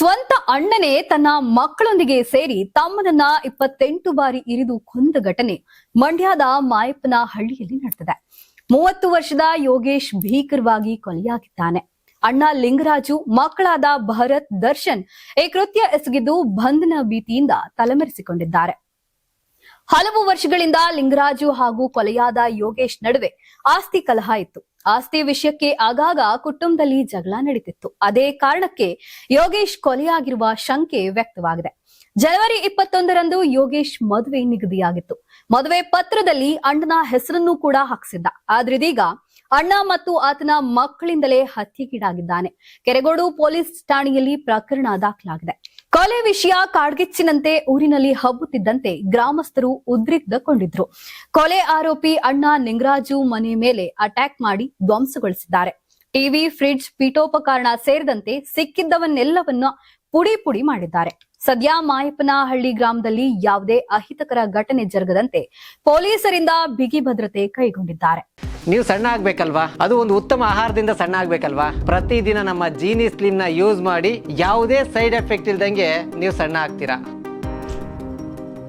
ಸ್ವಂತ ಅಣ್ಣನೇ ತನ್ನ ಮಕ್ಕಳೊಂದಿಗೆ ಸೇರಿ ತಮ್ಮನನ್ನ 28 ಬಾರಿ ಇರಿದು ಕೊಂದ ಘಟನೆ ಮಂಡ್ಯದ ಮಾಯಪ್ಪನ ಹಳ್ಳಿಯಲ್ಲಿ ನಡೆದಿದೆ. 30 ವರ್ಷದ ಯೋಗೇಶ್ ಭೀಕರವಾಗಿ ಕೊಲೆಯಾಗಿದ್ದಾನೆ. ಅಣ್ಣ ಲಿಂಗರಾಜು, ಮಕ್ಕಳಾದ ಭರತ್, ದರ್ಶನ್ ಈ ಕೃತ್ಯ ಎಸಗಿದ್ದು ಬಂಧನ ಭೀತಿಯಿಂದ ತಲೆಮರೆಸಿಕೊಂಡಿದ್ದಾರೆ. ಹಲವು ವರ್ಷಗಳಿಂದ ಲಿಂಗರಾಜು ಹಾಗೂ ಕೊಲೆಯಾದ ಯೋಗೇಶ್ ನಡುವೆ ಆಸ್ತಿ ಕಲಹ ಇತ್ತು. ಆಸ್ತಿ ವಿಷಯಕ್ಕೆ ಆಗಾಗ ಕುಟುಂಬದಲ್ಲಿ ಜಗಳ ನಡೀತಿತ್ತು. ಅದೇ ಕಾರಣಕ್ಕೆ ಯೋಗೇಶ್ ಕೊಲೆಯಾಗಿರುವ ಶಂಕೆ ವ್ಯಕ್ತವಾಗಿದೆ. ಜನವರಿ 21ರಂದು ಯೋಗೇಶ್ ಮದುವೆ ನಿಗದಿಯಾಗಿತ್ತು. ಮದುವೆ ಪತ್ರದಲ್ಲಿ ಅಣ್ಣನ ಹೆಸರನ್ನು ಕೂಡ ಹಾಕಿಸಿದ್ದ. ಆದ್ರೆ ಇದೀಗ ಅಣ್ಣ ಮತ್ತು ಆತನ ಮಕ್ಕಳಿಂದಲೇ ಹತ್ಯೆಗೀಡಾಗಿದ್ದಾನೆ. ಕೆರೆಗೋಡು ಪೊಲೀಸ್ ಠಾಣೆಯಲ್ಲಿ ಪ್ರಕರಣ ದಾಖಲಾಗಿದೆ. ಕೊಲೆ ವಿಷಯ ಕಾಡ್ಗಿಚ್ಚಿನಂತೆ ಊರಿನಲ್ಲಿ ಹಬ್ಬುತ್ತಿದ್ದಂತೆ ಗ್ರಾಮಸ್ಥರು ಉದ್ರಿಕ್ತಗೊಂಡಿದ್ರು. ಕೊಲೆ ಆರೋಪಿ ಅಣ್ಣ ಲಿಂಗರಾಜು ಮನೆ ಮೇಲೆ ಅಟ್ಯಾಕ್ ಮಾಡಿ ಧ್ವಂಸಗೊಳಿಸಿದ್ದಾರೆ. ಟಿವಿ, ಫ್ರಿಡ್ಜ್, ಪೀಠೋಪಕರಣ ಸೇರಿದಂತೆ ಸಿಕ್ಕಿದ್ದವನ್ನೆಲ್ಲವನ್ನ ಪುಡಿ ಪುಡಿ ಮಾಡಿದ್ದಾರೆ. ಸದ್ಯ ಮಾಯಪ್ಪನಹಳ್ಳಿ ಗ್ರಾಮದಲ್ಲಿ ಯಾವುದೇ ಅಹಿತಕರ ಘಟನೆ ಜರುಗದಂತೆ ಪೊಲೀಸರಿಂದ ಬಿಗಿ ಭದ್ರತೆ ಕೈಗೊಂಡಿದ್ದಾರೆ. ನೀವು ಸಣ್ಣ ಆಗ್ಬೇಕಲ್ವಾ? ಅದು ಒಂದು ಉತ್ತಮ ಆಹಾರದಿಂದ ಸಣ್ಣ ಆಗ್ಬೇಕಲ್ವಾ? ಪ್ರತಿದಿನ ನಮ್ಮ ಜೀನಿ ಸ್ಲಿಮ್ ನ ಯೂಸ್ ಮಾಡಿ ಯಾವುದೇ ಸೈಡ್ ಎಫೆಕ್ಟ್ ಇಲ್ದಂಗೆ ನೀವು ಸಣ್ಣ ಆಗ್ತೀರಾ.